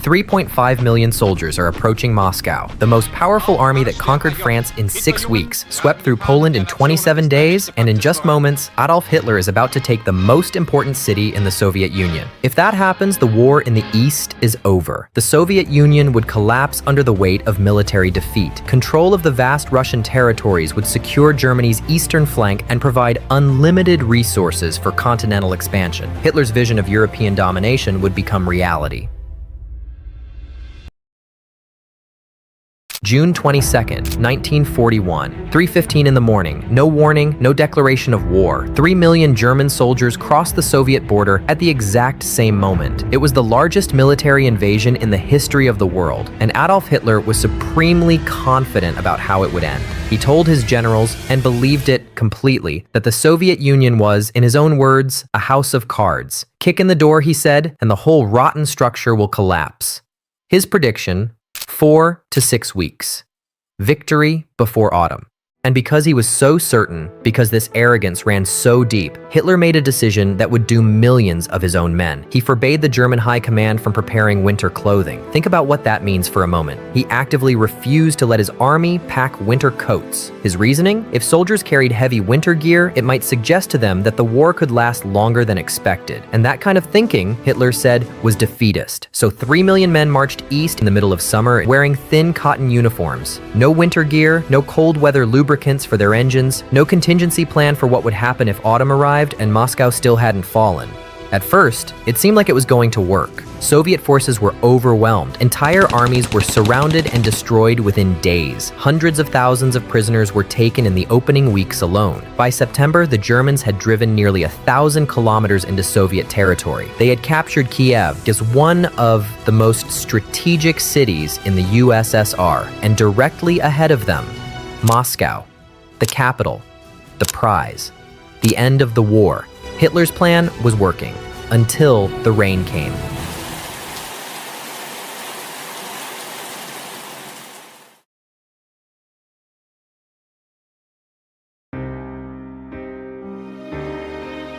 3.5 million soldiers are approaching Moscow. The most powerful army that conquered France in 6 weeks, swept through Poland in 27 days, and in just moments, Adolf Hitler is about to take the most important city in the Soviet Union. If that happens, the war in the East is over. The Soviet Union would collapse under the weight of military defeat. Control of the vast Russian territories would secure Germany's eastern flank and provide unlimited resources for continental expansion. Hitler's vision of European domination would become reality. June 22nd, 1941, 3:15 in the morning. No warning, no declaration of war. 3 million German soldiers crossed the Soviet border at the exact same moment. It was the largest military invasion in the history of the world, and Adolf Hitler was supremely confident about how it would end. He told his generals, and believed it completely, that the Soviet Union was, in his own words, a house of cards. Kick in the door, he said, and the whole rotten structure will collapse. His prediction: 4 to 6 weeks. Victory before autumn. And because he was so certain, because this arrogance ran so deep, Hitler made a decision that would doom millions of his own men. He forbade the German high command from preparing winter clothing. Think about what that means for a moment. He actively refused to let his army pack winter coats. His reasoning? If soldiers carried heavy winter gear, it might suggest to them that the war could last longer than expected. And that kind of thinking, Hitler said, was defeatist. So 3 million men marched east in the middle of summer wearing thin cotton uniforms. No winter gear, no cold weather lubricants for their engines, no contingency plan for what would happen if autumn arrived and Moscow still hadn't fallen. At first, it seemed like it was going to work. Soviet forces were overwhelmed. Entire armies were surrounded and destroyed within days. Hundreds of thousands of prisoners were taken in the opening weeks alone. By September, the Germans had driven nearly 1,000 kilometers into Soviet territory. They had captured Kiev, just one of the most strategic cities in the USSR, and directly ahead of them, Moscow, the capital, the prize, the end of the war. Hitler's plan was working until the rain came.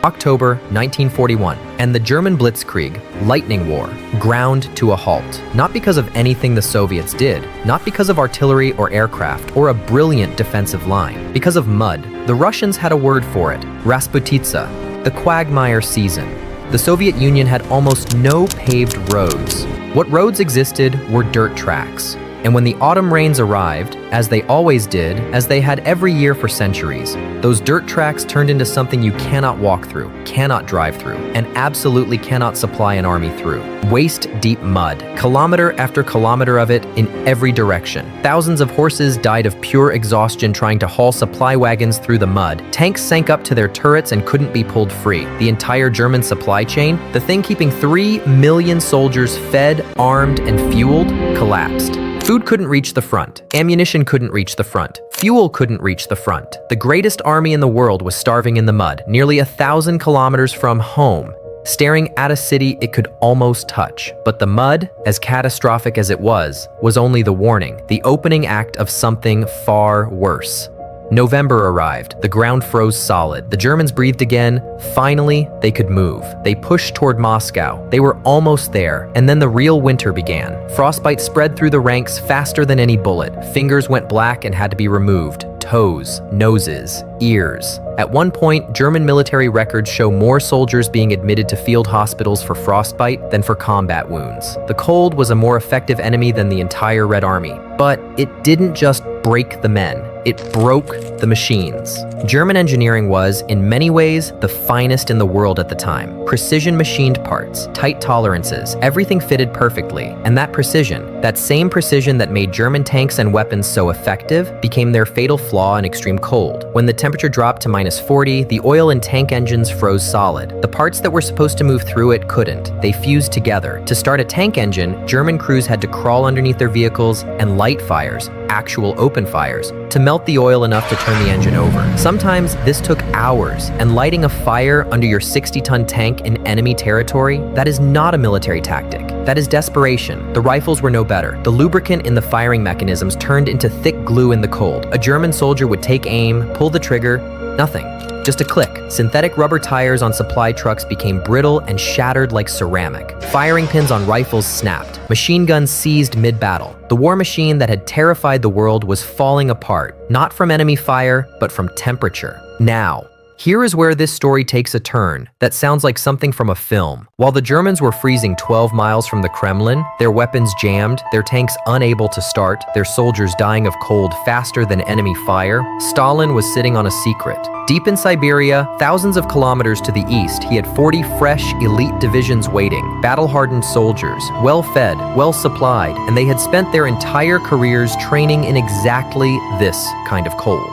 October 1941, and the German Blitzkrieg, lightning war, ground to a halt. Not because of anything the Soviets did, not because of artillery or aircraft or a brilliant defensive line, because of mud. The Russians had a word for it: Rasputitsa, the quagmire season. The Soviet Union had almost no paved roads. What roads existed were dirt tracks. And when the autumn rains arrived, as they always did, as they had every year for centuries, those dirt tracks turned into something you cannot walk through, cannot drive through, and absolutely cannot supply an army through. Waist-deep mud, kilometer after kilometer of it in every direction. Thousands of horses died of pure exhaustion trying to haul supply wagons through the mud. Tanks sank up to their turrets and couldn't be pulled free. The entire German supply chain, the thing keeping 3 million soldiers fed, armed, and fueled, collapsed. Food couldn't reach the front. Ammunition couldn't reach the front. Fuel couldn't reach the front. The greatest army in the world was starving in the mud, nearly 1,000 kilometers from home, staring at a city it could almost touch. But the mud, as catastrophic as it was only the warning, the opening act of something far worse. November arrived. The ground froze solid. The Germans breathed again. Finally, they could move. They pushed toward Moscow. They were almost there, and then the real winter began. Frostbite spread through the ranks faster than any bullet. Fingers went black and had to be removed. Toes, noses, ears. At one point, German military records show more soldiers being admitted to field hospitals for frostbite than for combat wounds. The cold was a more effective enemy than the entire Red Army. But it didn't just break the men. It broke the machines. German engineering was, in many ways, the finest in the world at the time. Precision machined parts, tight tolerances, everything fitted perfectly. And that precision, that same precision that made German tanks and weapons so effective, became their fatal flaw in extreme cold. When the temperature dropped to -40, the oil in tank engines froze solid. The parts that were supposed to move through it couldn't. They fused together. To start a tank engine, German crews had to crawl underneath their vehicles and light fires, actual open fires, to melt the oil enough to turn the engine over. Sometimes this took hours, and lighting a fire under your 60-ton tank in enemy territory, that is not a military tactic. That is desperation. The rifles were no better. The lubricant in the firing mechanisms turned into thick glue in the cold. A German soldier would take aim, pull the trigger, nothing. Just a click, synthetic rubber tires on supply trucks became brittle and shattered like ceramic. Firing pins on rifles snapped. Machine guns seized mid-battle. The war machine that had terrified the world was falling apart, not from enemy fire, but from temperature. Now, here is where this story takes a turn that sounds like something from a film. While the Germans were freezing 12 miles from the Kremlin, their weapons jammed, their tanks unable to start, their soldiers dying of cold faster than enemy fire, Stalin was sitting on a secret. Deep in Siberia, thousands of kilometers to the east, he had 40 fresh, elite divisions waiting, battle-hardened soldiers, well-fed, well-supplied, and they had spent their entire careers training in exactly this kind of cold.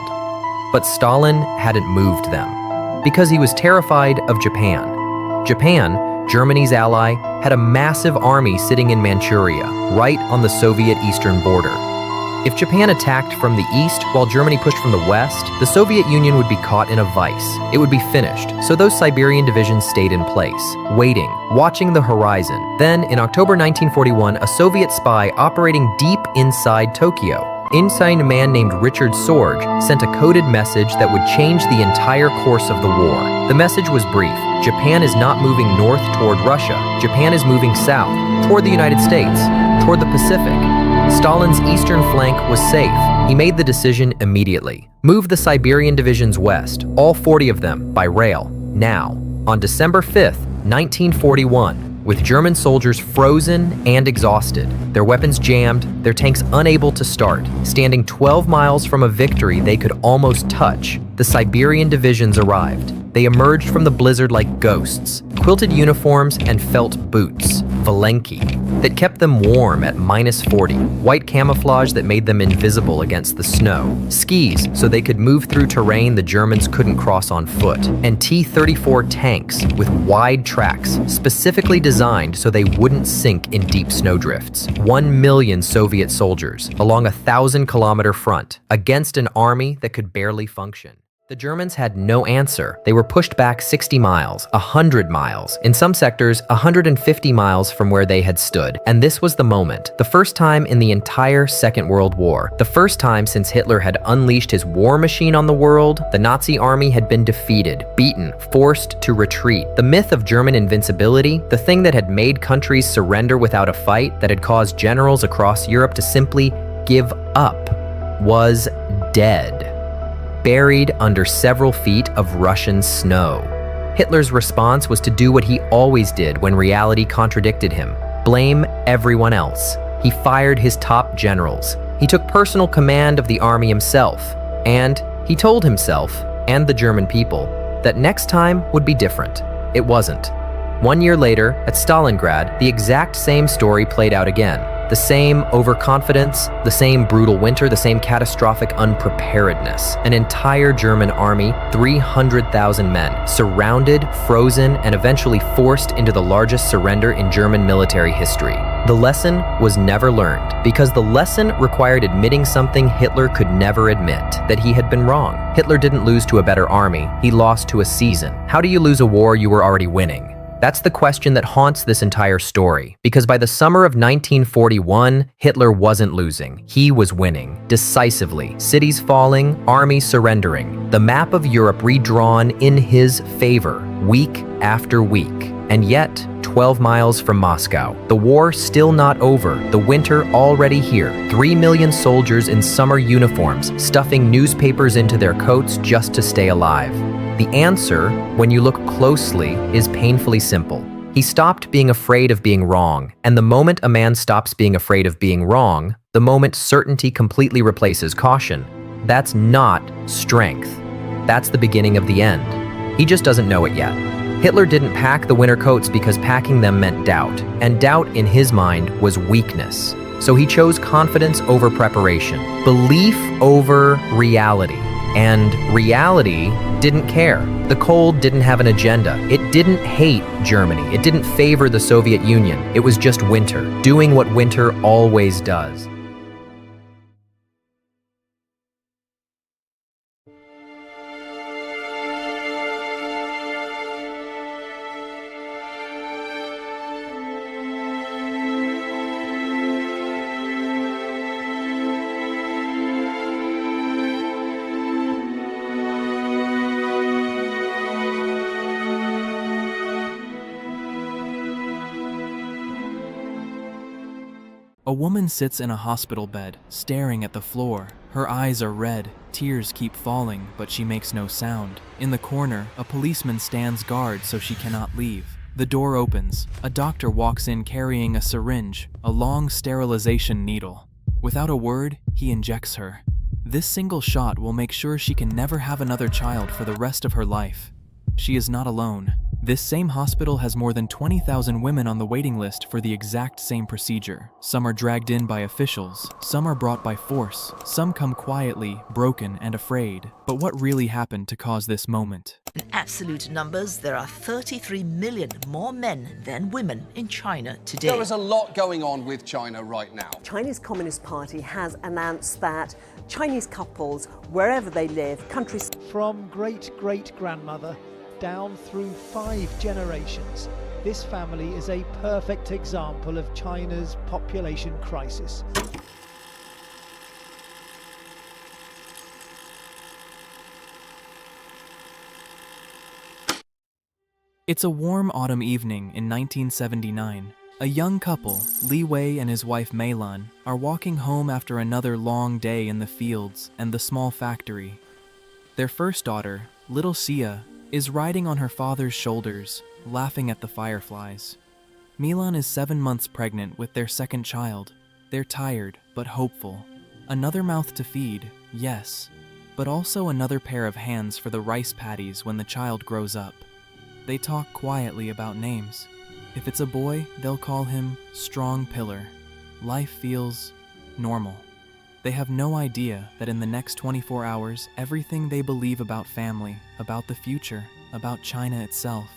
But Stalin hadn't moved them, because he was terrified of Japan. Japan, Germany's ally, had a massive army sitting in Manchuria, right on the Soviet eastern border. If Japan attacked from the east while Germany pushed from the west, the Soviet Union would be caught in a vice. It would be finished, so those Siberian divisions stayed in place, waiting, watching the horizon. Then, in October 1941, a Soviet spy operating deep inside Tokyo, inside a man named Richard Sorge, sent a coded message that would change the entire course of the war. The message was brief. Japan is not moving north toward Russia. Japan is moving south, toward the United States, toward the Pacific. Stalin's eastern flank was safe. He made the decision immediately. Move the Siberian divisions west, all 40 of them, by rail, now. On December 5th, 1941, with German soldiers frozen and exhausted, their weapons jammed, their tanks unable to start, standing 12 miles from a victory they could almost touch, the Siberian divisions arrived. They emerged from the blizzard like ghosts, quilted uniforms and felt boots, Valenki, that kept them warm at -40, white camouflage that made them invisible against the snow, skis so they could move through terrain the Germans couldn't cross on foot, and T-34 tanks with wide tracks, specifically designed so they wouldn't sink in deep snowdrifts. 1 million Soviet soldiers along a 1,000-kilometer front against an army that could barely function. The Germans had no answer. They were pushed back 60 miles, 100 miles, in some sectors 150 miles from where they had stood. And this was the moment, the first time in the entire Second World War, the first time since Hitler had unleashed his war machine on the world, the Nazi army had been defeated, beaten, forced to retreat. The myth of German invincibility, the thing that had made countries surrender without a fight, that had caused generals across Europe to simply give up, was dead, buried under several feet of Russian snow. Hitler's response was to do what he always did when reality contradicted him: blame everyone else. He fired his top generals. He took personal command of the army himself. And he told himself, and the German people, that next time would be different. It wasn't. 1 year later, at Stalingrad, the exact same story played out again. The same overconfidence, the same brutal winter, the same catastrophic unpreparedness. An entire German army, 300,000 men, surrounded, frozen, and eventually forced into the largest surrender in German military history. The lesson was never learned, because the lesson required admitting something Hitler could never admit, that he had been wrong. Hitler didn't lose to a better army, he lost to a season. How do you lose a war you were already winning? That's the question that haunts this entire story, because by the summer of 1941, Hitler wasn't losing, he was winning, decisively. Cities falling, armies surrendering, the map of Europe redrawn in his favor, week after week. And yet, 12 miles from Moscow, the war still not over, the winter already here, 3 million soldiers in summer uniforms, stuffing newspapers into their coats just to stay alive. The answer, when you look closely, is painfully simple. He stopped being afraid of being wrong, and the moment a man stops being afraid of being wrong, the moment certainty completely replaces caution, that's not strength. That's the beginning of the end. He just doesn't know it yet. Hitler didn't pack the winter coats because packing them meant doubt, and doubt in his mind was weakness. So he chose confidence over preparation, belief over reality. And reality didn't care. The cold didn't have an agenda. It didn't hate Germany. It didn't favor the Soviet Union. It was just winter, doing what winter always does. A woman sits in a hospital bed, staring at the floor. Her eyes are red, tears keep falling, but she makes no sound. In the corner, a policeman stands guard so she cannot leave. The door opens. A doctor walks in carrying a syringe, a long sterilization needle. Without a word, he injects her. This single shot will make sure she can never have another child for the rest of her life. She is not alone. This same hospital has more than 20,000 women on the waiting list for the exact same procedure. Some are dragged in by officials, some are brought by force, some come quietly, broken and afraid. But what really happened to cause this moment? In absolute numbers, there are 33 million more men than women in China today. There is a lot going on with China right now. Chinese Communist Party has announced that Chinese couples, wherever they live, countries from great-great-grandmother down through 5 generations, this family is a perfect example of China's population crisis. It's a warm autumn evening in 1979. A young couple, Li Wei and his wife Meilan, are walking home after another long day in the fields and the small factory. Their first daughter, little Xia, is riding on her father's shoulders, laughing at the fireflies. Meilan is 7 months pregnant with their second child. They're tired, but hopeful. Another mouth to feed, yes, but also another pair of hands for the rice paddies when the child grows up. They talk quietly about names. If it's a boy, they'll call him Strong Pillar. Life feels normal. They have no idea that in the next 24 hours, everything they believe about family, about the future, about China itself,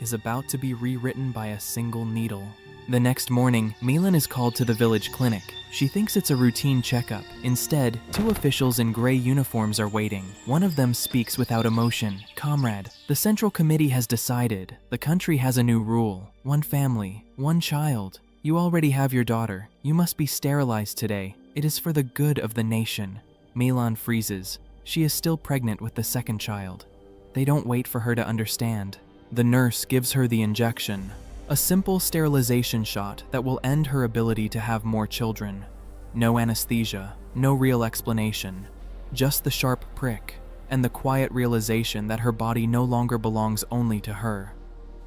is about to be rewritten by a single needle. The next morning, Meilan is called to the village clinic. She thinks it's a routine checkup. Instead, 2 officials in gray uniforms are waiting. One of them speaks without emotion. "Comrade, the Central Committee has decided. The country has a new rule. 1 family, 1 child. You already have your daughter. You must be sterilized today. It is for the good of the nation." Meilan freezes. She is still pregnant with the second child. They don't wait for her to understand. The nurse gives her the injection. A simple sterilization shot that will end her ability to have more children. No anesthesia, no real explanation. Just the sharp prick, and the quiet realization that her body no longer belongs only to her.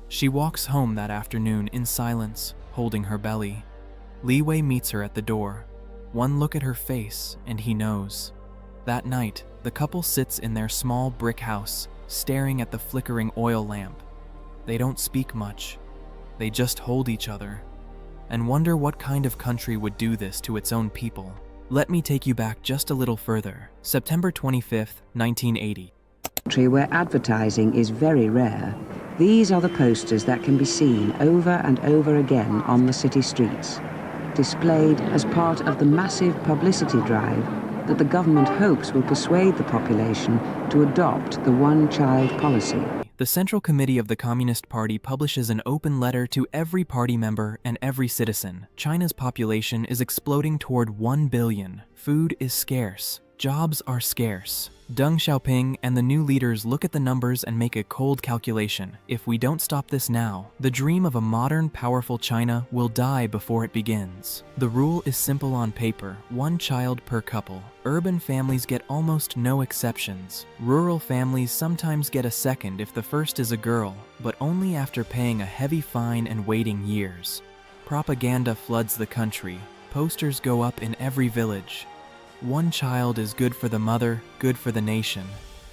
She walks home that afternoon in silence, holding her belly. Li Wei meets her at the door. One look at her face, and he knows. That night, the couple sits in their small brick house, staring at the flickering oil lamp. They don't speak much. They just hold each other, and wonder what kind of country would do this to its own people. Let me take you back just a little further. September 25th, 1980. Where advertising is very rare, these are the posters that can be seen over and over again on the city streets, displayed as part of the massive publicity drive that the government hopes will persuade the population to adopt the one-child policy. The Central Committee of the Communist Party publishes an open letter to every party member and every citizen. China's population is exploding toward 1 billion. Food is scarce. Jobs are scarce. Deng Xiaoping and the new leaders look at the numbers and make a cold calculation. If we don't stop this now, the dream of a modern, powerful China will die before it begins. The rule is simple on paper: 1 child per couple. Urban families get almost no exceptions. Rural families sometimes get a second if the first is a girl, but only after paying a heavy fine and waiting years. Propaganda floods the country. Posters go up in every village. 1 child is good for the mother, good for the nation.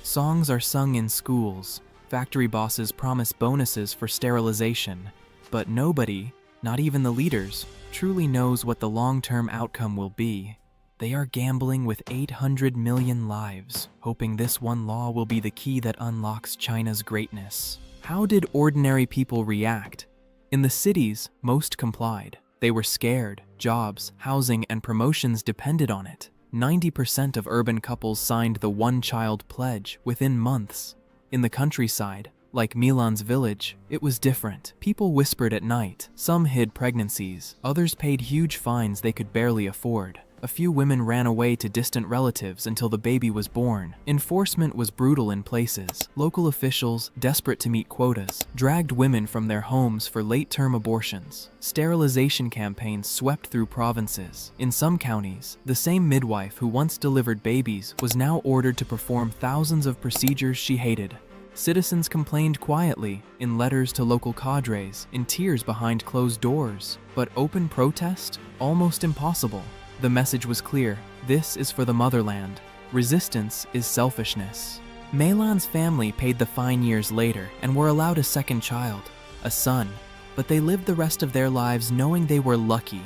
Songs are sung in schools. Factory bosses promise bonuses for sterilization. But nobody, not even the leaders, truly knows what the long-term outcome will be. They are gambling with 800 million lives, hoping this one law will be the key that unlocks China's greatness. How did ordinary people react? In the cities, most complied. They were scared. Jobs, housing, and promotions depended on it. 90% of urban couples signed the one-child pledge within months. In the countryside, like Meilan's village, it was different. People whispered at night. Some hid pregnancies. Others paid huge fines they could barely afford. A few women ran away to distant relatives until the baby was born. Enforcement was brutal in places. Local officials, desperate to meet quotas, dragged women from their homes for late-term abortions. Sterilization campaigns swept through provinces. In some counties, the same midwife who once delivered babies was now ordered to perform thousands of procedures she hated. Citizens complained quietly, in letters to local cadres, in tears behind closed doors. But open protest? Almost impossible. The message was clear: this is for the motherland. Resistance is selfishness. Meilan's family paid the fine years later and were allowed a second child, a son, but they lived the rest of their lives knowing they were lucky,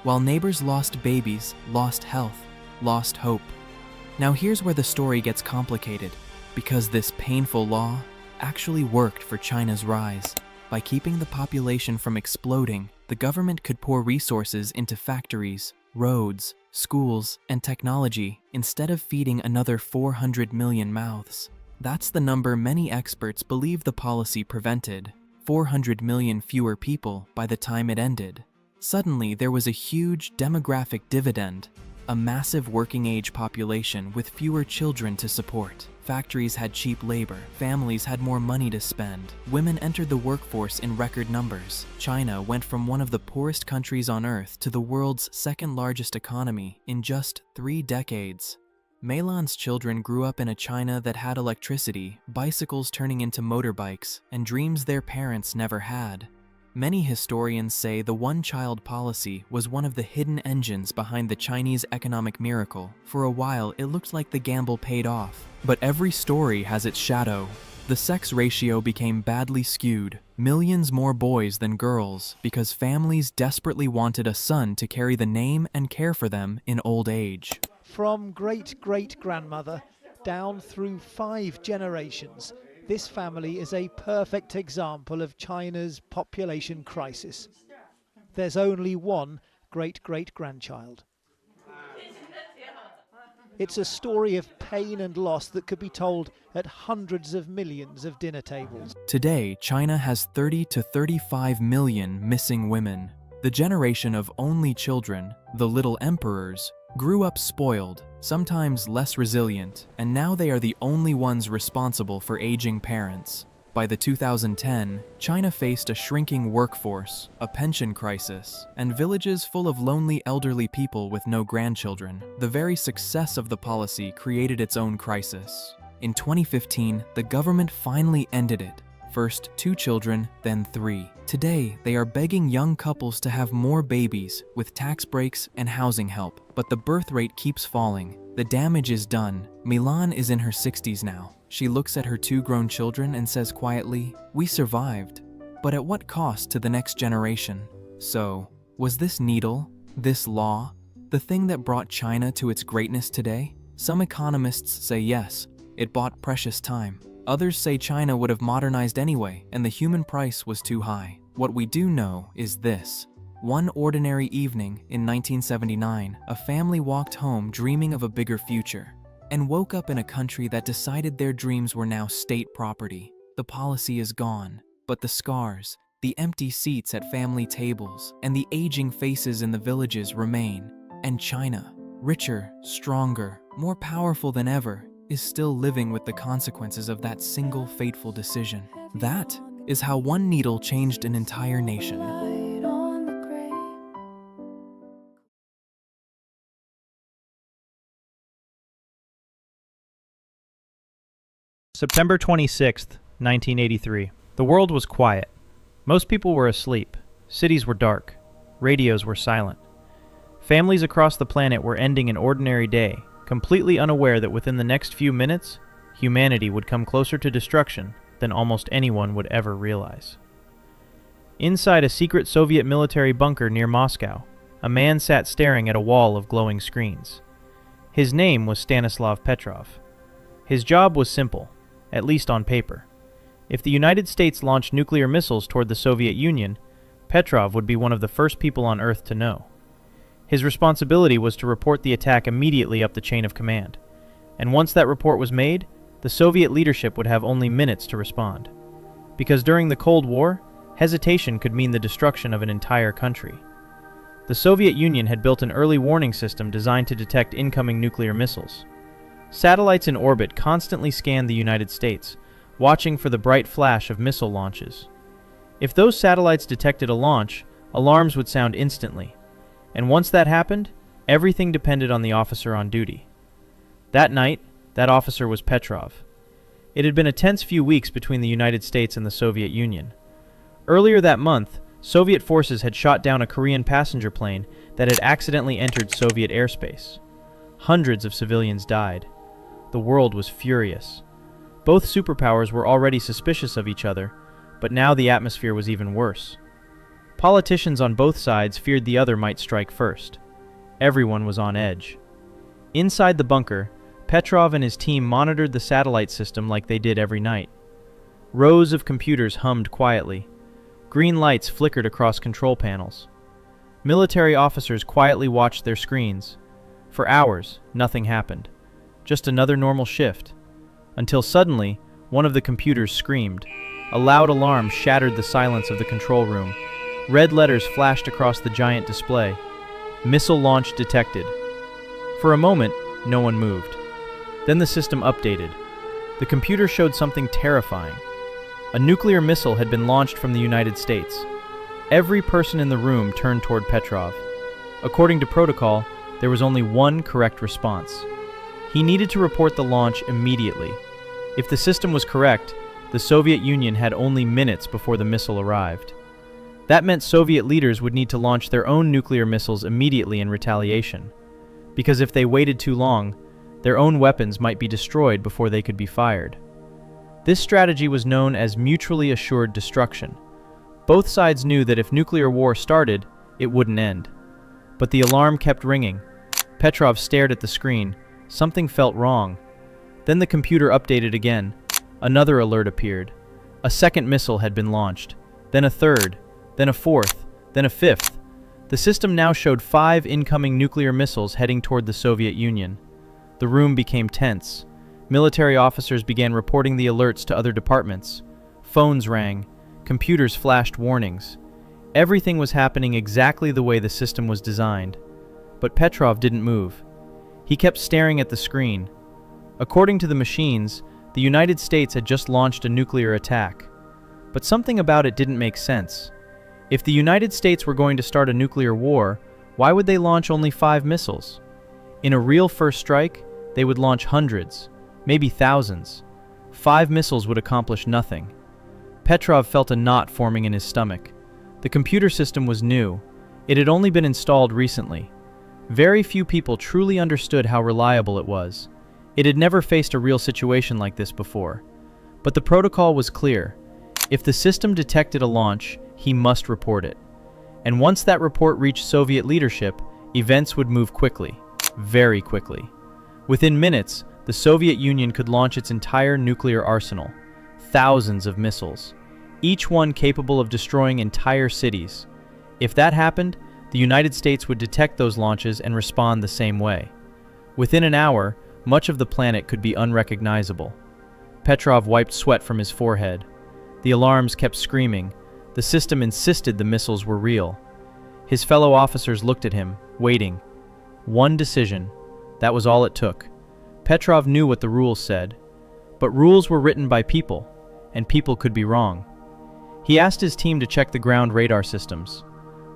while neighbors lost babies, lost health, lost hope. Now here's where the story gets complicated, because this painful law actually worked for China's rise. By keeping the population from exploding, the government could pour resources into factories, roads, schools, and technology instead of feeding another 400 million mouths. That's the number many experts believe the policy prevented: 400 million fewer people by the time it ended. Suddenly, there was a huge demographic dividend, a massive working-age population with fewer children to support. Factories had cheap labor, families had more money to spend, women entered the workforce in record numbers. China went from one of the poorest countries on earth to the world's second-largest economy in just 3 decades. Meilan's children grew up in a China that had electricity, bicycles turning into motorbikes, and dreams their parents never had. Many historians say the one-child policy was one of the hidden engines behind the Chinese economic miracle. For a while, it looked like the gamble paid off. But every story has its shadow. The sex ratio became badly skewed. Millions more boys than girls, because families desperately wanted a son to carry the name and care for them in old age. From great-great-grandmother down through 5 generations, this family is a perfect example of China's population crisis. There's only one great-great-grandchild. It's a story of pain and loss that could be told at hundreds of millions of dinner tables. Today, China has 30 to 35 million missing women. The generation of only children, the little emperors, grew up spoiled, sometimes less resilient, and now they are the only ones responsible for aging parents. By the 2010, China faced a shrinking workforce, a pension crisis, and villages full of lonely elderly people with no grandchildren. The very success of the policy created its own crisis. In 2015, the government finally ended it. First 2 children, then 3. Today, they are begging young couples to have more babies with tax breaks and housing help. But the birth rate keeps falling. The damage is done. Meilan is in her 60s now. She looks at her 2 grown children and says quietly, "We survived, but at what cost to the next generation?" So, was this needle, this law, the thing that brought China to its greatness today? Some economists say yes, it bought precious time. Others say China would have modernized anyway, and the human price was too high. What we do know is this. One ordinary evening in 1979, a family walked home dreaming of a bigger future, and woke up in a country that decided their dreams were now state property. The policy is gone, but the scars, the empty seats at family tables, and the aging faces in the villages remain. And China, richer, stronger, more powerful than ever, is still living with the consequences of that single fateful decision. That is how one needle changed an entire nation. September 26th, 1983. The world was quiet. Most people were asleep. Cities were dark. Radios were silent. Families across the planet were ending an ordinary day, completely unaware that within the next few minutes, humanity would come closer to destruction than almost anyone would ever realize. Inside a secret Soviet military bunker near Moscow, a man sat staring at a wall of glowing screens. His name was Stanislav Petrov. His job was simple, at least on paper. If the United States launched nuclear missiles toward the Soviet Union, Petrov would be one of the first people on Earth to know. His responsibility was to report the attack immediately up the chain of command, and once that report was made, the Soviet leadership would have only minutes to respond. Because during the Cold War, hesitation could mean the destruction of an entire country. The Soviet Union had built an early warning system designed to detect incoming nuclear missiles. Satellites in orbit constantly scanned the United States, watching for the bright flash of missile launches. If those satellites detected a launch, alarms would sound instantly. And once that happened, everything depended on the officer on duty. That night, that officer was Petrov. It had been a tense few weeks between the United States and the Soviet Union. Earlier that month, Soviet forces had shot down a Korean passenger plane that had accidentally entered Soviet airspace. Hundreds of civilians died. The world was furious. Both superpowers were already suspicious of each other, but now the atmosphere was even worse. Politicians on both sides feared the other might strike first. Everyone was on edge. Inside the bunker, Petrov and his team monitored the satellite system like they did every night. Rows of computers hummed quietly. Green lights flickered across control panels. Military officers quietly watched their screens. For hours, nothing happened. Just another normal shift. Until suddenly, one of the computers screamed. A loud alarm shattered the silence of the control room. Red letters flashed across the giant display. Missile launch detected. For a moment, no one moved. Then the system updated. The computer showed something terrifying. A nuclear missile had been launched from the United States. Every person in the room turned toward Petrov. According to protocol, there was only one correct response. He needed to report the launch immediately. If the system was correct, the Soviet Union had only minutes before the missile arrived. That meant Soviet leaders would need to launch their own nuclear missiles immediately in retaliation. Because if they waited too long, their own weapons might be destroyed before they could be fired. This strategy was known as mutually assured destruction. Both sides knew that if nuclear war started, it wouldn't end. But the alarm kept ringing. Petrov stared at the screen. Something felt wrong. Then the computer updated again. Another alert appeared. A second missile had been launched. Then a third. Then a fourth. Then a fifth. The system now showed 5 incoming nuclear missiles heading toward the Soviet Union. The room became tense. Military officers began reporting the alerts to other departments. Phones rang. Computers flashed warnings. Everything was happening exactly the way the system was designed. But Petrov didn't move. He kept staring at the screen. According to the machines, the United States had just launched a nuclear attack. But something about it didn't make sense. If the United States were going to start a nuclear war, why would they launch only 5 missiles? In a real first strike, they would launch hundreds, maybe thousands. 5 missiles would accomplish nothing. Petrov felt a knot forming in his stomach. The computer system was new. It had only been installed recently. Very few people truly understood how reliable it was. It had never faced a real situation like this before. But the protocol was clear. If the system detected a launch, he must report it. And once that report reached Soviet leadership, events would move quickly, very quickly. Within minutes, the Soviet Union could launch its entire nuclear arsenal. Thousands of missiles, each one capable of destroying entire cities. If that happened, the United States would detect those launches and respond the same way. Within an hour, much of the planet could be unrecognizable. Petrov wiped sweat from his forehead. The alarms kept screaming. The system insisted the missiles were real. His fellow officers looked at him, waiting. One decision. That was all it took. Petrov knew what the rules said. But rules were written by people, and people could be wrong. He asked his team to check the ground radar systems.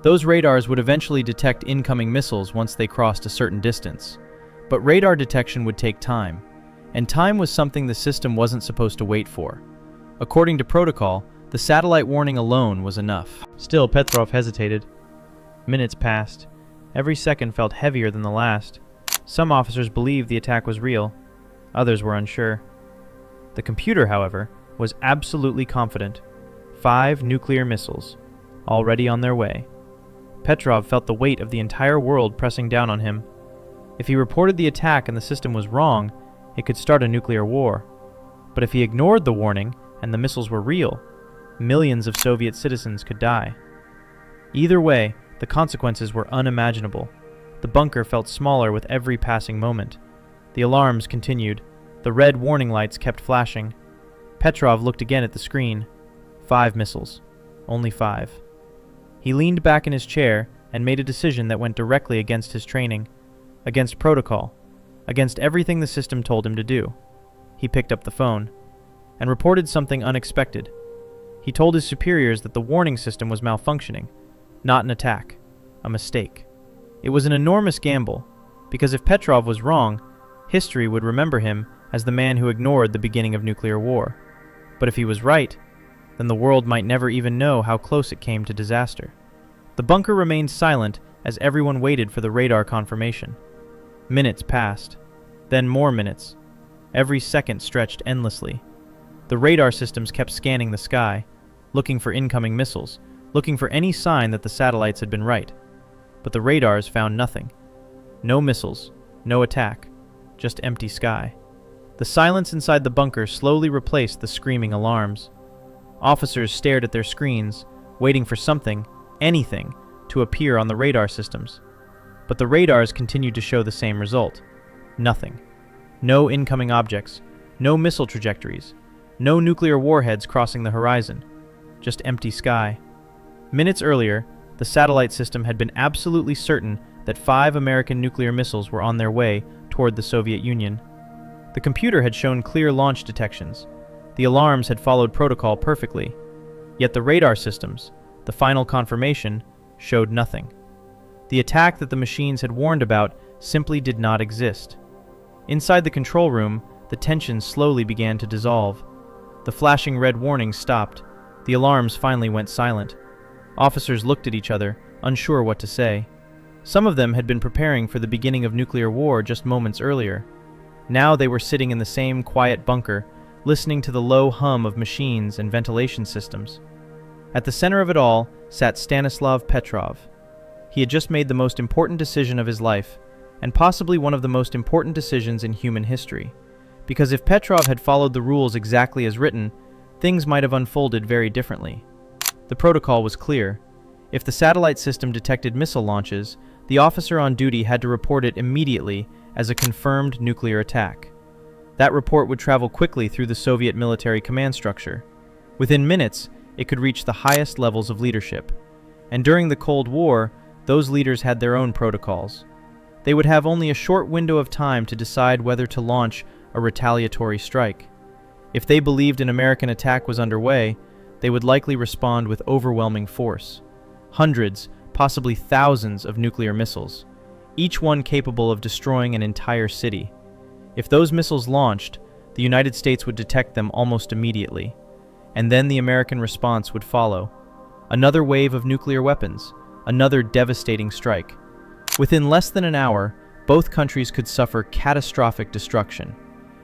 Those radars would eventually detect incoming missiles once they crossed a certain distance. But radar detection would take time, and time was something the system wasn't supposed to wait for. According to protocol, the satellite warning alone was enough. Still, Petrov hesitated. Minutes passed. Every second felt heavier than the last. Some officers believed the attack was real. Others were unsure. The computer, however, was absolutely confident. 5 nuclear missiles, already on their way. Petrov felt the weight of the entire world pressing down on him. If he reported the attack and the system was wrong, it could start a nuclear war. But if he ignored the warning and the missiles were real, millions of Soviet citizens could die. Either way, the consequences were unimaginable. The bunker felt smaller with every passing moment. The alarms continued. The red warning lights kept flashing. Petrov looked again at the screen. 5 missiles. Only 5. He leaned back in his chair and made a decision that went directly against his training, against protocol, against everything the system told him to do. He picked up the phone and reported something unexpected. He told his superiors that the warning system was malfunctioning, not an attack, a mistake. It was an enormous gamble, because if Petrov was wrong, history would remember him as the man who ignored the beginning of nuclear war. But if he was right, then the world might never even know how close it came to disaster. The bunker remained silent as everyone waited for the radar confirmation. Minutes passed, then more minutes. Every second stretched endlessly. The radar systems kept scanning the sky, looking for incoming missiles, looking for any sign that the satellites had been right. But the radars found nothing. No missiles, no attack, just empty sky. The silence inside the bunker slowly replaced the screaming alarms. Officers stared at their screens, waiting for something, anything, to appear on the radar systems. But the radars continued to show the same result. Nothing. No incoming objects, no missile trajectories, no nuclear warheads crossing the horizon, just empty sky. Minutes earlier, the satellite system had been absolutely certain that 5 American nuclear missiles were on their way toward the Soviet Union. The computer had shown clear launch detections. The alarms had followed protocol perfectly. Yet the radar systems, the final confirmation, showed nothing. The attack that the machines had warned about simply did not exist. Inside the control room, the tension slowly began to dissolve. The flashing red warnings stopped. The alarms finally went silent. Officers looked at each other, unsure what to say. Some of them had been preparing for the beginning of nuclear war just moments earlier. Now they were sitting in the same quiet bunker, listening to the low hum of machines and ventilation systems. At the center of it all sat Stanislav Petrov. He had just made the most important decision of his life, and possibly one of the most important decisions in human history. Because if Petrov had followed the rules exactly as written, things might have unfolded very differently. The protocol was clear. If the satellite system detected missile launches, the officer on duty had to report it immediately as a confirmed nuclear attack. That report would travel quickly through the Soviet military command structure. Within minutes, it could reach the highest levels of leadership. And during the Cold War, those leaders had their own protocols. They would have only a short window of time to decide whether to launch a retaliatory strike. If they believed an American attack was underway, they would likely respond with overwhelming force. Hundreds, possibly thousands of nuclear missiles, each one capable of destroying an entire city. If those missiles launched, the United States would detect them almost immediately, and then the American response would follow. Another wave of nuclear weapons, another devastating strike. Within less than an hour, both countries could suffer catastrophic destruction,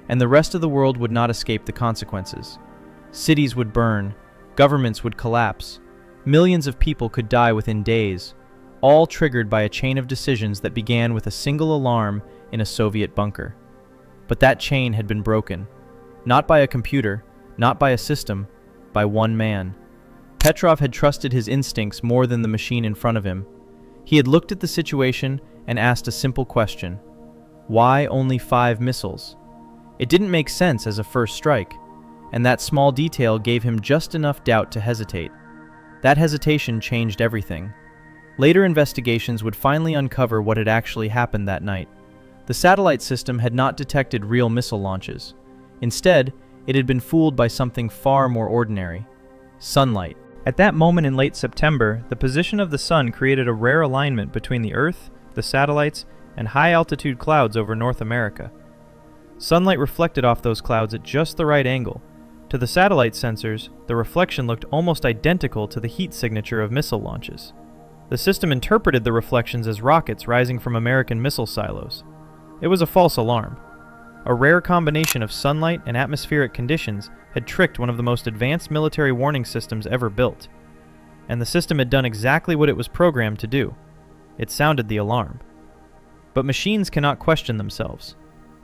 and the rest of the world would not escape the consequences. Cities would burn, governments would collapse, millions of people could die within days, all triggered by a chain of decisions that began with a single alarm in a Soviet bunker. But that chain had been broken, not by a computer, not by a system, by one man. Petrov had trusted his instincts more than the machine in front of him. He had looked at the situation and asked a simple question. Why only 5 missiles? It didn't make sense as a first strike, and that small detail gave him just enough doubt to hesitate. That hesitation changed everything. Later investigations would finally uncover what had actually happened that night. The satellite system had not detected real missile launches. Instead, it had been fooled by something far more ordinary: sunlight. At that moment in late September, the position of the sun created a rare alignment between the Earth, the satellites, and high-altitude clouds over North America. Sunlight reflected off those clouds at just the right angle. To the satellite sensors, the reflection looked almost identical to the heat signature of missile launches. The system interpreted the reflections as rockets rising from American missile silos. It was a false alarm. A rare combination of sunlight and atmospheric conditions had tricked one of the most advanced military warning systems ever built. And the system had done exactly what it was programmed to do. It sounded the alarm. But machines cannot question themselves.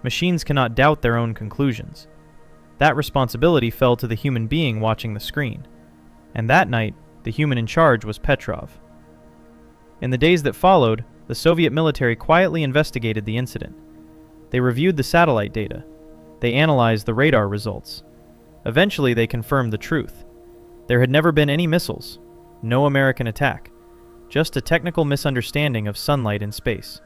Machines cannot doubt their own conclusions. That responsibility fell to the human being watching the screen. And that night, the human in charge was Petrov. In the days that followed, the Soviet military quietly investigated the incident. They reviewed the satellite data. They analyzed the radar results. Eventually, they confirmed the truth. There had never been any missiles, no American attack. just a technical misunderstanding of sunlight in space.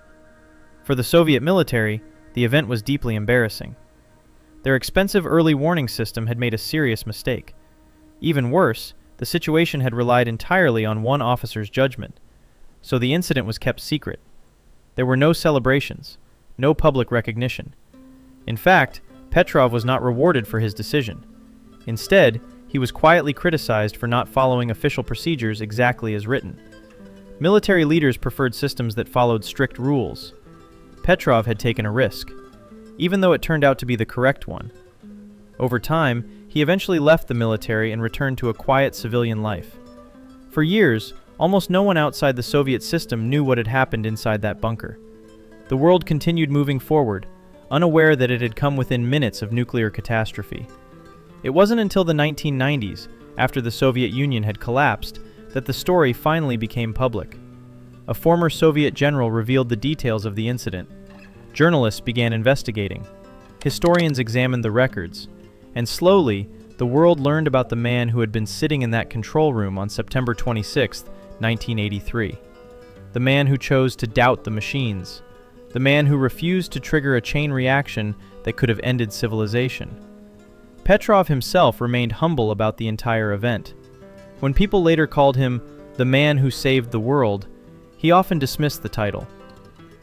For the Soviet military, the event was deeply embarrassing. Their expensive early warning system had made a serious mistake. Even worse, the situation had relied entirely on one officer's judgment, so the incident was kept secret. There were no celebrations, no public recognition. In fact, Petrov was not rewarded for his decision. Instead, he was quietly criticized for not following official procedures exactly as written. Military leaders preferred systems that followed strict rules. Petrov had taken a risk, even though it turned out to be the correct one. Over time, he eventually left the military and returned to a quiet civilian life. For years, almost no one outside the Soviet system knew what had happened inside that bunker. The world continued moving forward, unaware that it had come within minutes of nuclear catastrophe. It wasn't until the 1990s, after the Soviet Union had collapsed, that the story finally became public. A former Soviet general revealed the details of the incident. Journalists began investigating. Historians examined the records. And slowly, the world learned about the man who had been sitting in that control room on September 26, 1983. The man who chose to doubt the machines. The man who refused to trigger a chain reaction that could have ended civilization. Petrov himself remained humble about the entire event. When people later called him the man who saved the world, he often dismissed the title.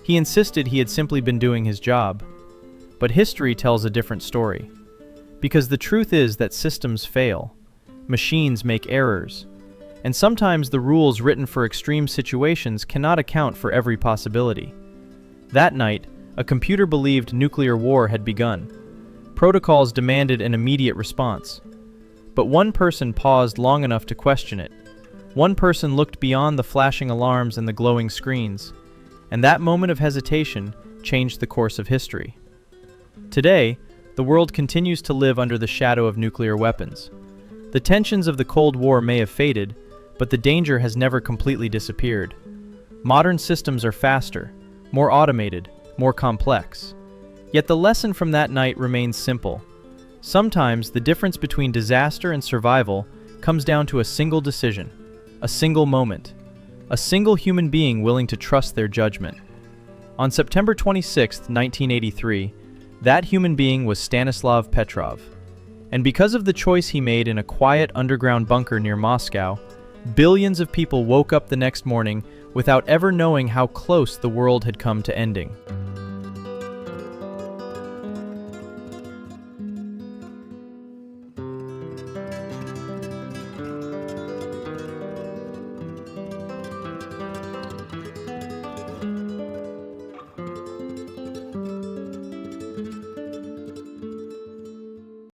He insisted he had simply been doing his job. But history tells a different story. Because the truth is that systems fail, machines make errors, and sometimes the rules written for extreme situations cannot account for every possibility. That night, a computer believed nuclear war had begun. Protocols demanded an immediate response. But one person paused long enough to question it. One person looked beyond the flashing alarms and the glowing screens, and that moment of hesitation changed the course of history. Today, the world continues to live under the shadow of nuclear weapons. The tensions of the Cold War may have faded, but the danger has never completely disappeared. Modern systems are faster, more automated, more complex. Yet the lesson from that night remains simple. Sometimes the difference between disaster and survival comes down to a single decision, a single moment, a single human being willing to trust their judgment. On September 26, 1983, that human being was Stanislav Petrov. And because of the choice he made in a quiet underground bunker near Moscow, billions of people woke up the next morning without ever knowing how close the world had come to ending.